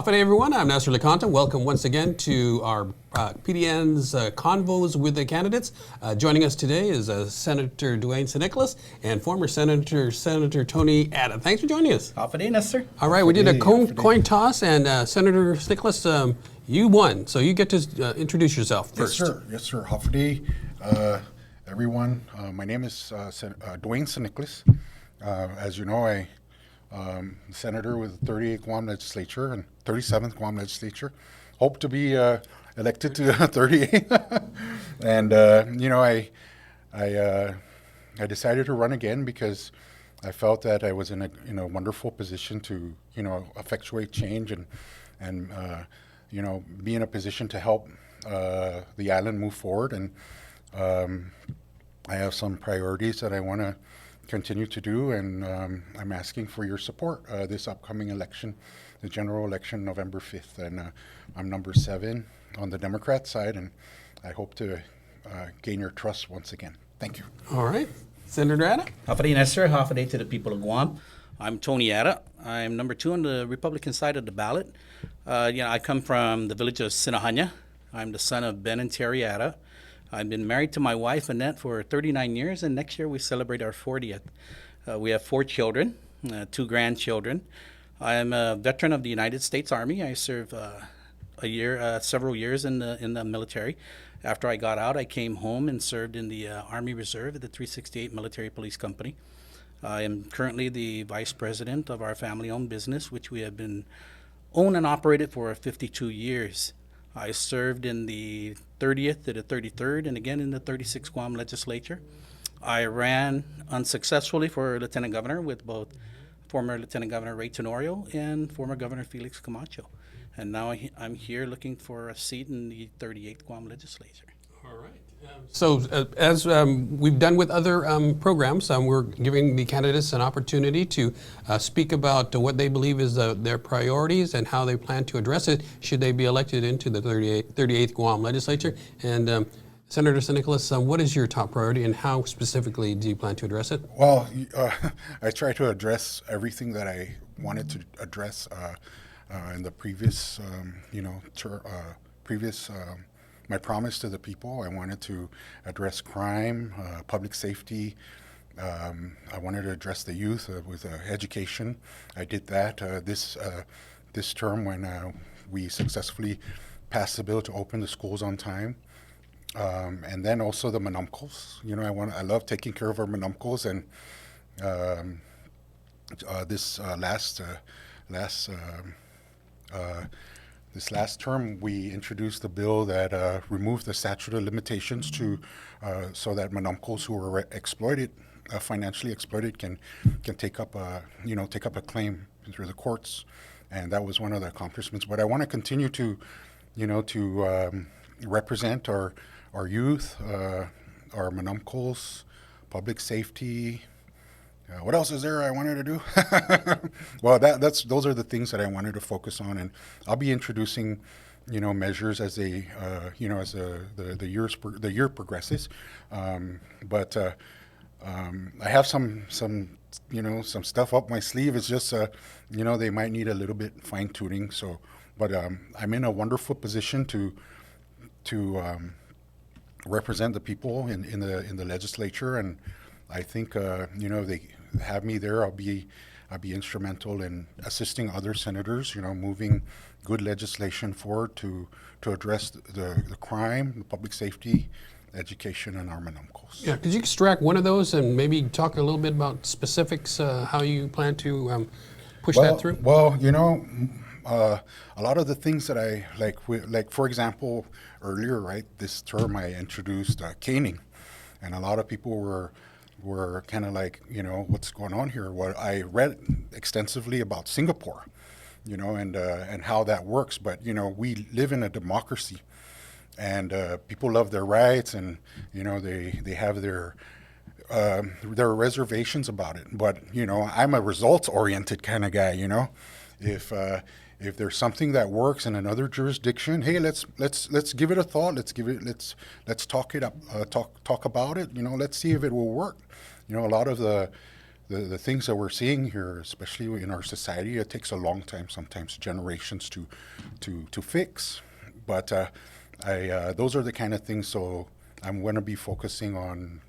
Howdy everyone, I'm Nasser LeConte. Welcome once again to our PDN's Convos with the candidates. Joining us today is Senator Dwayne Nicolas and former Senator Tony Ada. Thanks for joining us. Howdy, Nasser. All right, we did a coin toss and Senator Nicolas, you won. So you get to introduce yourself first. Yes, sir. Howdy, everyone. My name is Dwayne Nicolas. As you know, I Senator with the 38th Guam Legislature and 37th Guam Legislature. Hope to be elected to 38. And I decided to run again because I felt that I was in a wonderful position to effectuate change and be in a position to help the island move forward. And I have some priorities that I want to continue to do, and I'm asking for your support this upcoming election, the general election, November 5th. And I'm number 7 on the Democrat side, and I hope to gain your trust once again. Thank you. All right. Senator Ada? Howdy, Nasser. Howdy to the people of Guam. I'm Tony Ada. I'm number 2 on the Republican side of the ballot. I come from the village of Sinahanya. I'm the son of Ben and Terry Ada. I've been married to my wife, Annette, for 39 years, and next year we celebrate our 40th. We have 4 children, 2 grandchildren. I am a veteran of the United States Army. I served several years in the military. After I got out, I came home and served in the Army Reserve at the 368 Military Police Company. I am currently the vice president of our family-owned business, which we have been owned and operated for 52 years. I served in the 30th to the 33rd and again in the 36th Guam Legislature. I ran unsuccessfully for Lieutenant Governor with both former Lieutenant Governor Ray Tenorio and former Governor Felix Camacho. And now I'm here looking for a seat in the 38th Guam Legislature. All right. So as we've done with other programs, we're giving the candidates an opportunity to speak about what they believe is their priorities and how they plan to address it should they be elected into the 38th Guam Legislature. And Senator Nicolas, what is your top priority and how specifically do you plan to address it? Well, I try to address everything that I wanted to address in the previous, my promise to the people. I wanted to address crime, public safety. I wanted to address the youth with education. I did that this term when we successfully passed the bill to open the schools on time. And then also the manumcles. I love taking care of our manumcles, and this last term, we introduced a bill that removed the statute of limitations so that manumcles who were financially exploited, can take up a claim through the courts, and that was one of the accomplishments. But I want to continue to represent our youth, our manumcles, public safety. What else is there I wanted to do? Well, those are the things that I wanted to focus on, and I'll be introducing, measures as the year progresses. But I have some stuff up my sleeve. It's just they might need a little bit fine tuning. So, but I'm in a wonderful position to represent the people in the legislature, and I think they have me there. I'll be instrumental in assisting other senators, moving good legislation forward to address the crime, the public safety, education, and our manumcles. Yeah, could you extract one of those and maybe talk a little bit about specifics, how you plan to push that through? Well, a lot of the things that I like, for example, earlier, right, this term I introduced caning, and a lot of people were kind of like, what's going on here? Well, I read extensively about Singapore, and how that works. But we live in a democracy, and people love their rights, and they have their reservations about it. But I'm a results-oriented kind of guy. If there's something that works in another jurisdiction, hey, let's give it a thought. Let's talk it up. Talk about it. Let's see if it will work. A lot of the the things that we're seeing here, especially in our society, it takes a long time, sometimes generations to fix. But those are the kind of things. So I'm going to be focusing on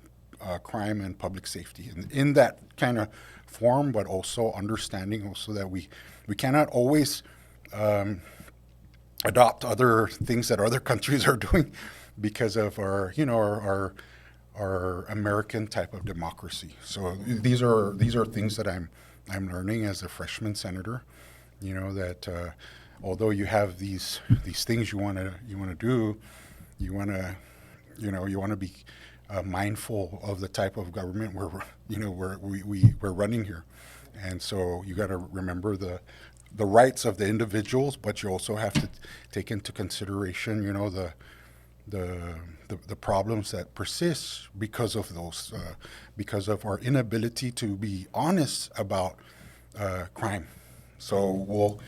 crime and public safety in that kind of form, but also understanding also that we cannot always adopt other things that other countries are doing because of our our American type of democracy. So these are things that I'm learning as a freshman senator. That although you have these things you want to do, you want to be mindful of the type of government we're running here, and so you got to remember the rights of the individuals, but you also have to take into consideration the problems that persist because of those because of our inability to be honest about crime. So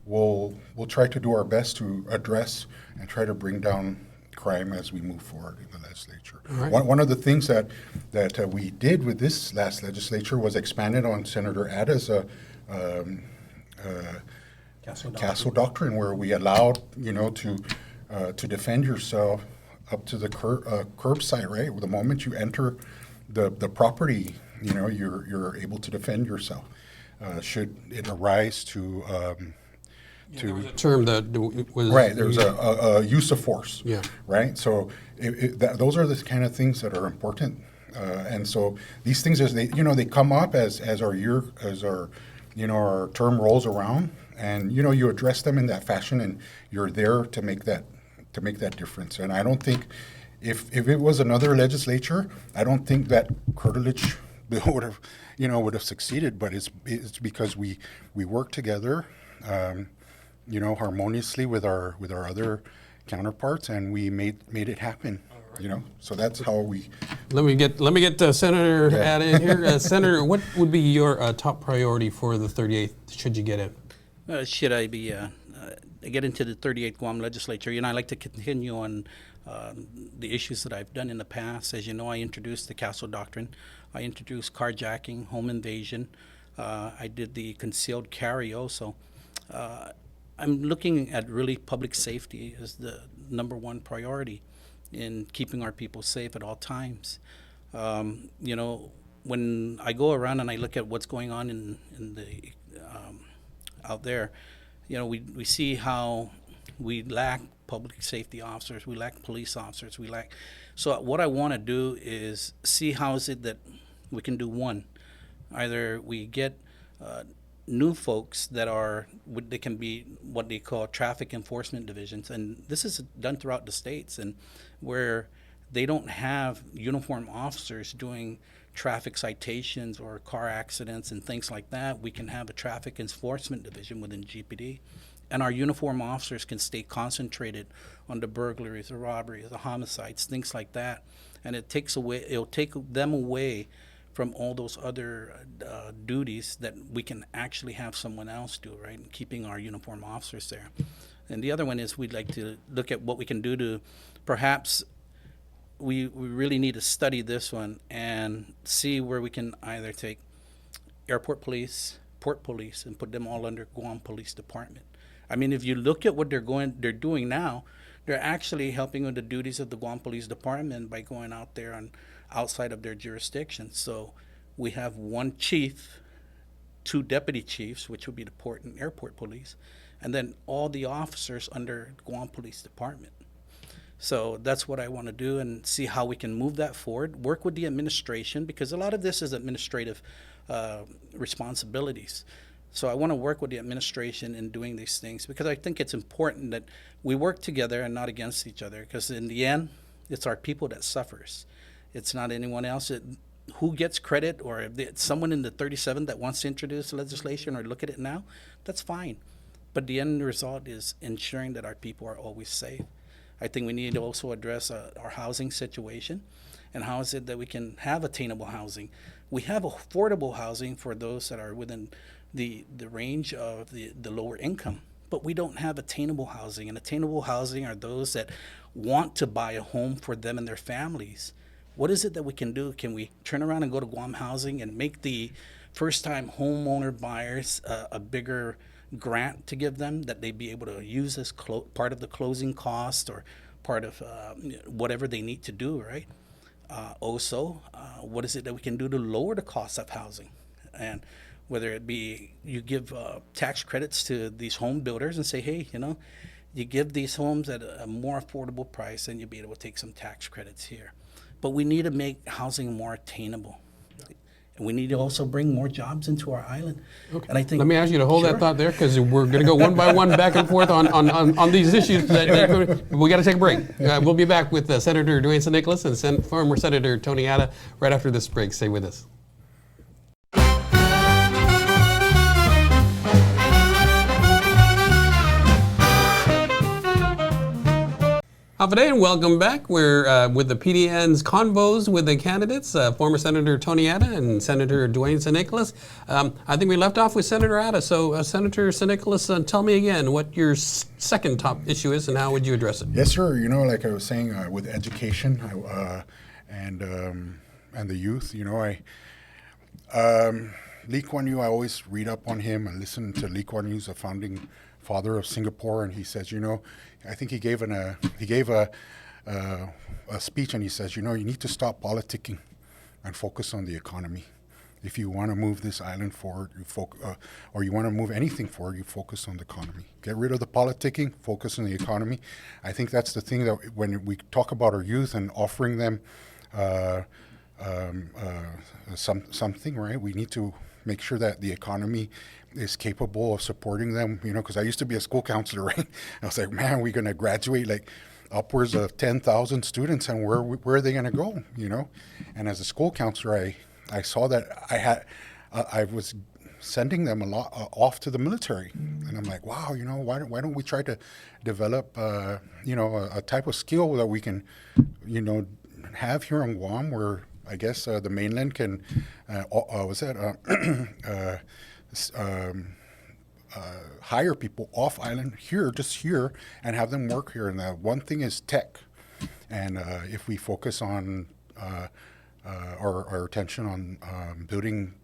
we'll try to do our best to address and try to bring down crime as we move forward in the legislature. Right. One of the things that we did with this last legislature was expanded on Senator Ada's castle doctrine, where we allowed to defend yourself up to the curbside, right? The moment you enter the property, you're able to defend yourself. Should it arise to There was a term that was right, there's a use of force. Yeah. Right. So those are the kind of things that are important, and so these things as they come up as our term rolls around, and you address them in that fashion, and you're there to make that difference. And I don't think if it was another legislature, I don't think that curtilage would have succeeded. But it's because we work together, harmoniously with our other counterparts, and we made it happen. So that's how we. Let me get Senator Ada in here. Senator, what would be your top priority for the 38th? Should you get it? Should I get into the 38th Guam legislature? I like to continue on the issues that I've done in the past. As you know, I introduced the castle doctrine. I introduced carjacking, home invasion. I did the concealed carry also. I'm looking at really public safety as the number one priority in keeping our people safe at all times. When I go around and I look at what's going on in the out there, we see how we lack public safety officers, we lack police officers, So what I want to do is see how is it that we can do one. Either we get new folks they can be what they call traffic enforcement divisions, and this is done throughout the states, and where they don't have uniformed officers doing traffic citations or car accidents and things like that, we can have a traffic enforcement division within GPD, and our uniformed officers can stay concentrated on the burglaries, the robberies, the homicides, things like that, and it'll take them away from all those other duties that we can actually have someone else do, right? And keeping our uniformed officers there. And the other one is we'd like to look at what we can do to perhaps we really need to study this one and see where we can either take airport police, port police, and put them all under Guam Police Department. I mean, if you look at what they're doing now, they're actually helping with the duties of the Guam Police Department by going out there on outside of their jurisdiction. So we have one chief, two deputy chiefs, which would be the port and airport police, and then all the officers under Guam Police Department. So that's what I want to do and see how we can move that forward, work with the administration, because a lot of this is administrative responsibilities. So I want to work with the administration in doing these things, because I think it's important that we work together and not against each other, because in the end, it's our people that suffers. It's not anyone else. Who gets credit, or if it's someone in the 37 that wants to introduce legislation or look at it now, that's fine. But the end result is ensuring that our people are always safe. I think we need to also address our housing situation, and how is it that we can have attainable housing. We have affordable housing for those that are within the range of the lower income, but we don't have attainable housing. And attainable housing are those that want to buy a home for them and their families. What is it that we can do? Can we turn around and go to Guam Housing and make the first-time homeowner buyers a bigger grant to give them that they'd be able to use as part of the closing cost or part of whatever they need to do, right? Also, what is it that we can do to lower the cost of housing? And whether it be you give tax credits to these home builders and say, hey, you give these homes at a more affordable price and you'll be able to take some tax credits here. But we need to make housing more attainable. And we need to also bring more jobs into our island. Okay. And I think, Let me ask you to hold Sure. that thought there, because we're going to go one by one back and forth on these issues. We got to take a break. We'll be back with Senator Dwayne Nicolas and former Senator Tony Atta right after this break. Stay with us. Today and welcome back. We're with the PDN's Convos with the candidates, former Senator Tony Atta and Senator Dwayne Nicolas. I think we left off with Senator Atta. So Senator Nicolas, tell me again what your second top issue is and how would you address it? Yes, sir. Like I was saying, with education and the youth, Lee Kuan Yew, I always read up on him and listen to Lee Kuan Yew, the founding father of Singapore, and he says, I think he gave a speech, and he says, you need to stop politicking and focus on the economy. If you want to move this island forward, or you want to move anything forward, you focus on the economy. Get rid of the politicking, focus on the economy. I think that's the thing that when we talk about our youth and offering them something, right? We need to make sure that the economy is capable of supporting them, because I used to be a school counselor, right? I was like, man, we're going to graduate like upwards of 10,000 students, and where are they going to go, And as a school counselor, I saw that I was sending them a lot off to the military, and I'm like, wow, why don't we try to develop, a type of skill that we can, have here on Guam, where I guess the mainland can, hire people off island just here, and have them work here. And the one thing is tech. And if we focus on our attention on building,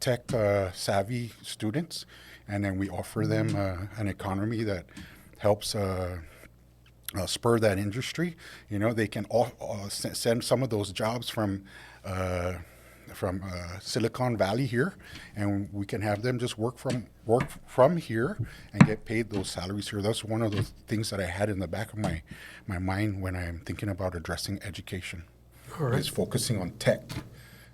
tech savvy students, and then we offer them an economy that helps spur that industry, they can send some of those jobs from Silicon Valley here, and we can have them just work from here and get paid those salaries here. That's one of the things that I had in the back of my mind when I'm thinking about addressing education. All right. Is focusing on tech.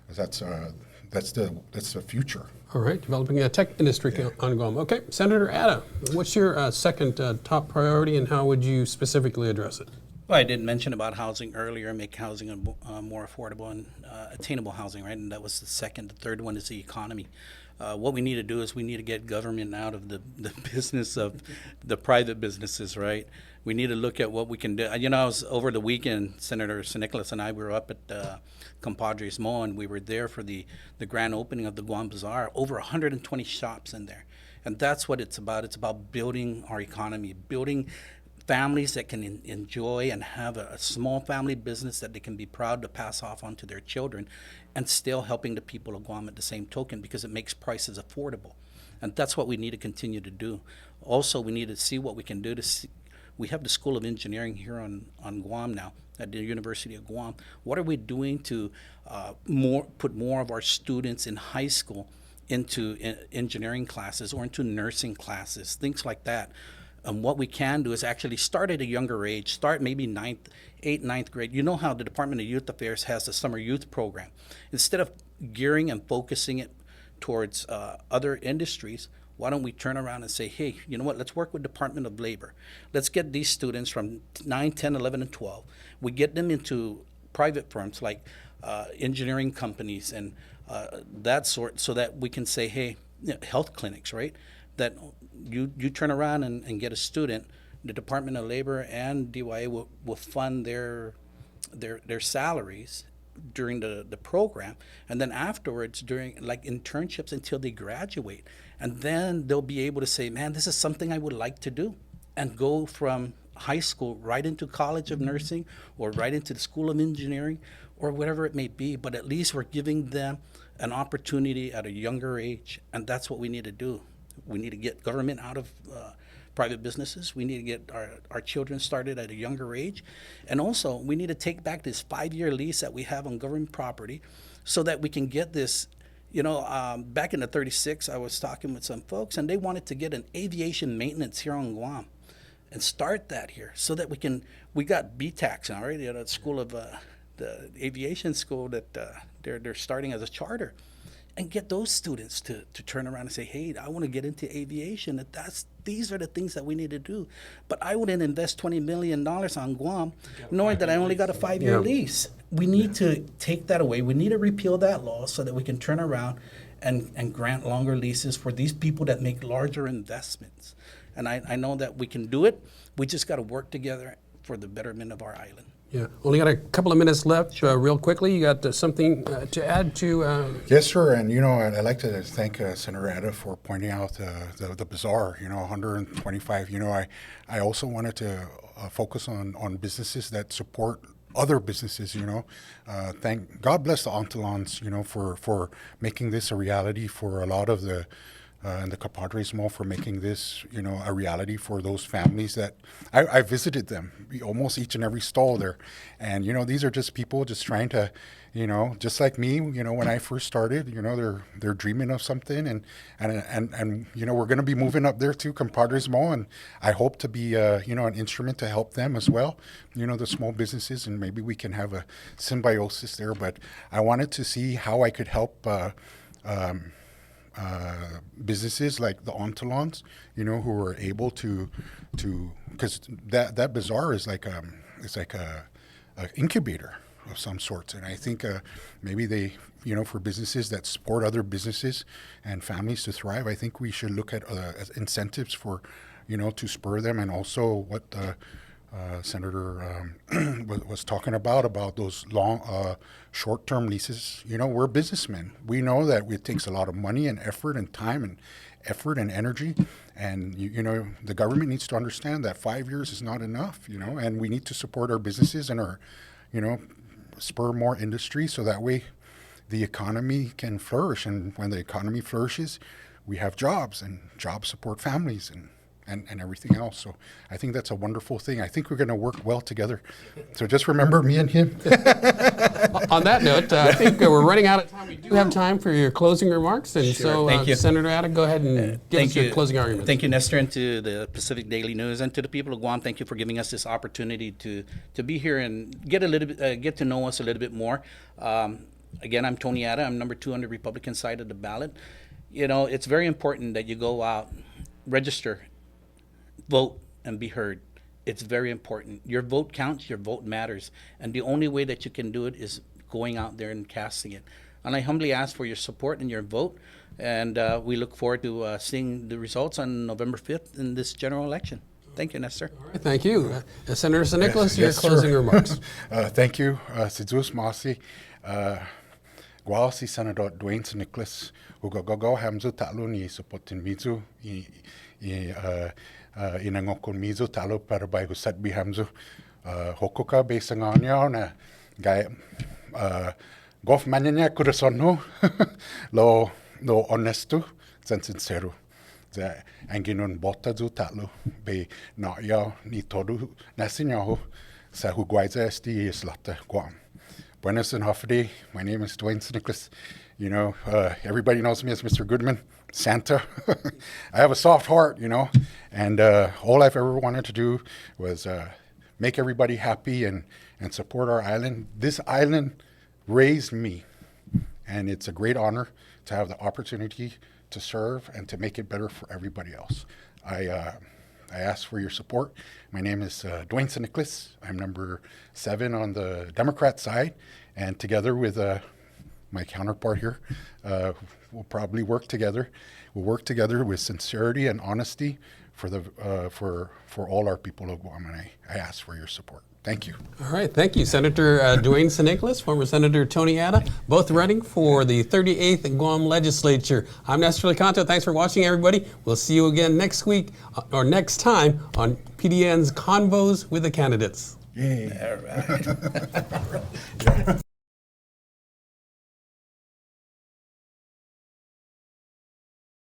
That's the future. All right, developing a tech industry on Guam. Okay, Senator Atta, what's your second top priority, and how would you specifically address it? Well, I did mention about housing earlier, make housing more affordable and attainable housing, right? And that was the second. The third one is the economy. What we need to do is we need to get government out of the business of the private businesses, right? We need to look at what we can do. I was over the weekend, Senator Nicolas and I were up at Compadres Mall, and we were there for the grand opening of the Guam Bazaar. Over 120 shops in there. And that's what it's about. It's about building our economy, building families that can enjoy and have a small family business that they can be proud to pass off onto their children, and still helping the people of Guam at the same token, because it makes prices affordable. And that's what we need to continue to do. Also, we need to see what we can do we have the School of Engineering here on Guam now, at the University of Guam. What are we doing to put more of our students in high school into engineering classes or into nursing classes, things like that? And what we can do is actually start at a younger age, start maybe 9th grade. You know how the Department of Youth Affairs has the summer youth program. Instead of gearing and focusing it towards other industries, why don't we turn around and say, hey, you know what, let's work with Department of Labor. Let's get these students from 9, 10, 11, and 12. We get them into private firms like engineering companies and that sort, so that we can say, hey, health clinics, right? That you turn around and get a student, the Department of Labor and DYA will fund their salaries during the program, and then afterwards during like internships until they graduate. And then they'll be able to say, man, this is something I would like to do, and go from high school right into College of Nursing or right into the School of Engineering or whatever it may be. But at least we're giving them an opportunity at a younger age, and that's what we need to do. We need to get government out of private businesses. We need to get our children started at a younger age. And also, we need to take back this 5-year lease that we have on government property so that we can get this. Back in the 36, I was talking with some folks, and they wanted to get an aviation maintenance here on Guam and start that here so that we got BTACs now, right? The school of the aviation school that they're starting as a charter, and get those students to turn around and say, hey, I want to get into aviation. These are the things that we need to do. But I wouldn't invest $20 million on Guam knowing that I only got a 5-year lease. We need to take that away. We need to repeal that law so that we can turn around and grant longer leases for these people that make larger investments. And I know that we can do it. We just got to work together for the betterment of our island. Yeah, only got a couple of minutes left. Real quickly, you got something to add to? Yes, sir. And I'd like to thank Senator Ada for pointing out the bazaar. 125. I also wanted to focus on businesses that support other businesses. Thank God bless the Antillans. For making this a reality for a lot of the. And the Compadres Mall for making this, a reality for those families that I visited them, almost each and every stall there. And, these are just people just trying to, just like me, when I first started, they're dreaming of something. And we're going to be moving up there to Compadres Mall. And I hope to be, an instrument to help them as well, the small businesses. And maybe we can have a symbiosis there. But I wanted to see how I could help businesses like the Antillans, who are able to, because that bazaar is like it's like a incubator of some sorts, and I think maybe they, for businesses that support other businesses and families to thrive, I think we should look at incentives for, to spur them, and also what Senator was talking about those long, short-term leases. We're businessmen. We know that it takes a lot of money and effort and time and effort and energy. And, the government needs to understand that 5 years is not enough, and we need to support our businesses and our, spur more industry so that way the economy can flourish. And when the economy flourishes, we have jobs, and jobs support families and everything else. So I think that's a wonderful thing. I think we're going to work well together. So just remember me and him. On that note, I think we're running out of time. We do have time for your closing remarks. And so, Thank you. Senator Ada, go ahead and give us your closing arguments. Thank you, Nestor, and to the Pacific Daily News, and to the people of Guam. Thank you for giving us this opportunity to be here and get to know us a little bit more. Again, I'm Tony Ada. I'm number 2 on the Republican side of the ballot. It's very important that you go out, register, vote, and be heard. It's very important. Your vote counts, your vote matters. And the only way that you can do it is going out there and casting it. And I humbly ask for your support and your vote. And we look forward to seeing the results on November 5th in this general election. Thank you, Nestor. All right, thank you. Senator Nicolas, your Yes, closing sir. remarks. Thank you. Sidus Masi. Gual si Senator Dwayne Nicolas. Ugogogo hamzu talo ni supportin mizu inangokon mizu talo para bai husat bihamzu hokoka besanganya na gay gof manyanya kurasonno lo honesto san sincero za anginon bota zu talo be na ya ni todo nasinyaho sa huguaiza esti islata Guam. Buenas and Hofday. My name is Dwayne Nicolas. Everybody knows me as Mr. Goodman, Santa. I have a soft heart, and all I've ever wanted to do was make everybody happy and support our island. This island raised me, and it's a great honor to have the opportunity to serve and to make it better for everybody else. I ask for your support. My name is Dwayne Nicolas. I'm number 7 on the Democrat side, and together with my counterpart here, we'll probably work together. We'll work together with sincerity and honesty for all our people of Guam, and I ask for your support. Thank you. All right, thank you. Senator Dwayne Nicolas, former Senator Tony Ada, both running for the 38th Guam Legislature. I'm Nestor Licanto. Thanks for watching, everybody. We'll see you again next week or next time on PDN's Convos with the Candidates. Yay. All right.